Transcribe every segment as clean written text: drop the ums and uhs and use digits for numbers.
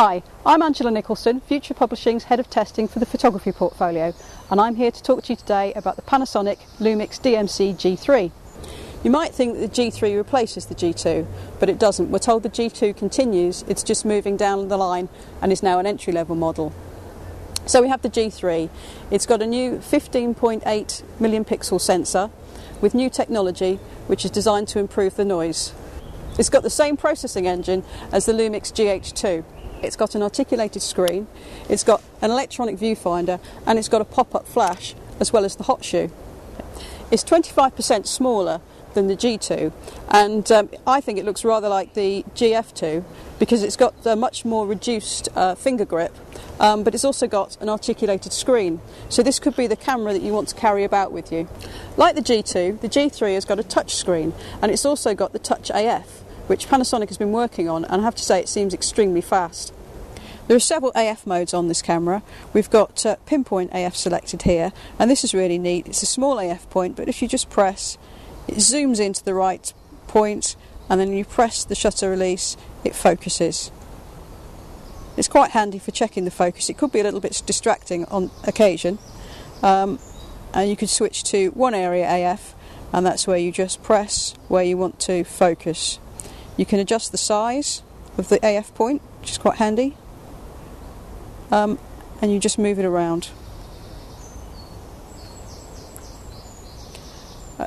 Hi, I'm Angela Nicholson, Future Publishing's Head of Testing for the Photography Portfolio, and I'm here to talk to you today about the Panosonic Lumix DMC G3. You might think that the G3 replaces the G2, but it doesn't. We're told the G2 continues, it's just moving down the line and is now an entry-level model. So we have the G3. It's got a new 15.8 million pixel sensor with new technology which is designed to improve the noise. It's got the same processing engine as the Lumix GH2. It's got an articulated screen, it's got an electronic viewfinder, and it's got a pop-up flash as well as the hot shoe. It's 25% smaller than the G2, and I think it looks rather like the GF2 because it's got a much more reduced finger grip, but it's also got an articulated screen. So this could be the camera that you want to carry about with you. Like the G2, the G3 has got a touch screen, and it's also got the Touch AF, which Panasonic has been working on, and I have to say it seems extremely fast. There are several AF modes on this camera. We've got pinpoint AF selected here, and this is really neat. It's a small AF point, but if you just press, it zooms into the right point, and then you press the shutter release, it focuses. It's quite handy for checking the focus. It could be a little bit distracting on occasion, and you could switch to one area AF, and that's where you just press where you want to focus. You can adjust the size of the AF point, which is quite handy, and you just move it around.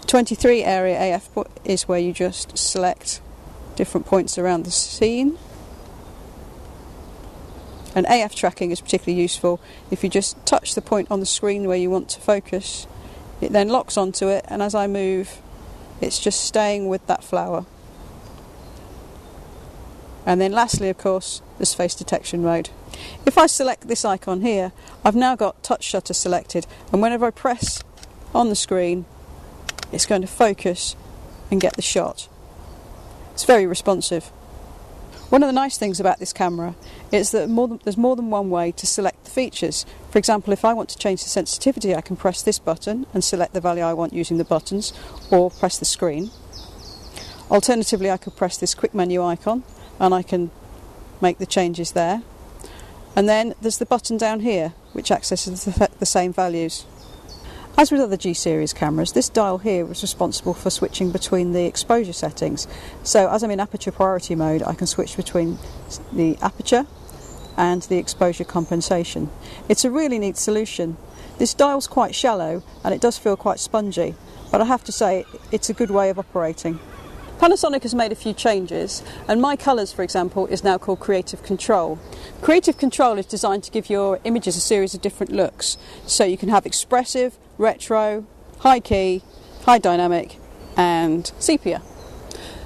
23 area AF is where you just select different points around the scene. And AF tracking is particularly useful. If you just touch the point on the screen where you want to focus, it then locks onto it, and as I move, it's just staying with that flower. And then lastly, of course, there's face detection mode. If I select this icon here, I've now got touch shutter selected, and whenever I press on the screen, it's going to focus and get the shot. It's very responsive. One of the nice things about this camera is that there's more than one way to select the features. For example, if I want to change the sensitivity, I can press this button and select the value I want using the buttons, or press the screen. Alternatively, I could press this quick menu icon and I can make the changes there. And then there's the button down here which accesses the same values. As with other G-series cameras, this dial here was responsible for switching between the exposure settings. So as I'm in aperture priority mode, I can switch between the aperture and the exposure compensation. It's a really neat solution. This dial's quite shallow and it does feel quite spongy, but I have to say it's a good way of operating. Panasonic has made a few changes, and My Colours, for example, is now called Creative Control. Creative Control is designed to give your images a series of different looks, so you can have expressive, retro, high key, high dynamic and sepia.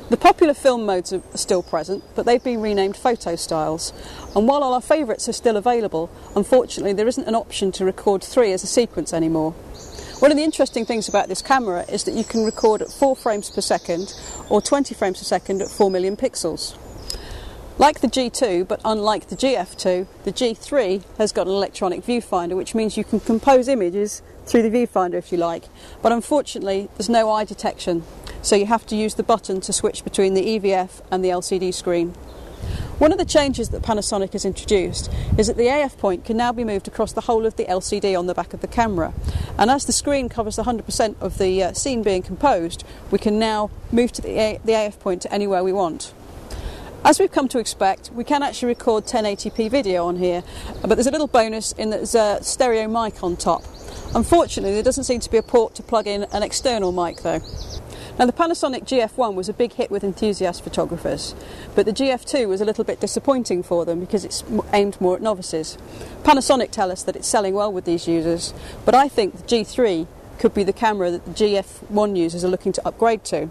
The popular film modes are still present, but they've been renamed photo styles, and while all our favourites are still available, unfortunately there isn't an option to record 3 as a sequence anymore. One of the interesting things about this camera is that you can record at 4 frames per second or 20 frames per second at 4 million pixels. Like the G2, but unlike the GF2, the G3 has got an electronic viewfinder, which means you can compose images through the viewfinder if you like, but unfortunately there's no eye detection, so you have to use the button to switch between the EVF and the LCD screen. One of the changes that Panasonic has introduced is that the AF point can now be moved across the whole of the LCD on the back of the camera, and as the screen covers 100% of the scene being composed, we can now move to the AF point to anywhere we want. As we've come to expect, we can actually record 1080p video on here, but there's a little bonus in that there's a stereo mic on top. Unfortunately, there doesn't seem to be a port to plug in an external mic though. Now the Panasonic GF1 was a big hit with enthusiast photographers, but the GF2 was a little bit disappointing for them because it's aimed more at novices. Panasonic tell us that it's selling well with these users, but I think the G3 could be the camera that the GF1 users are looking to upgrade to.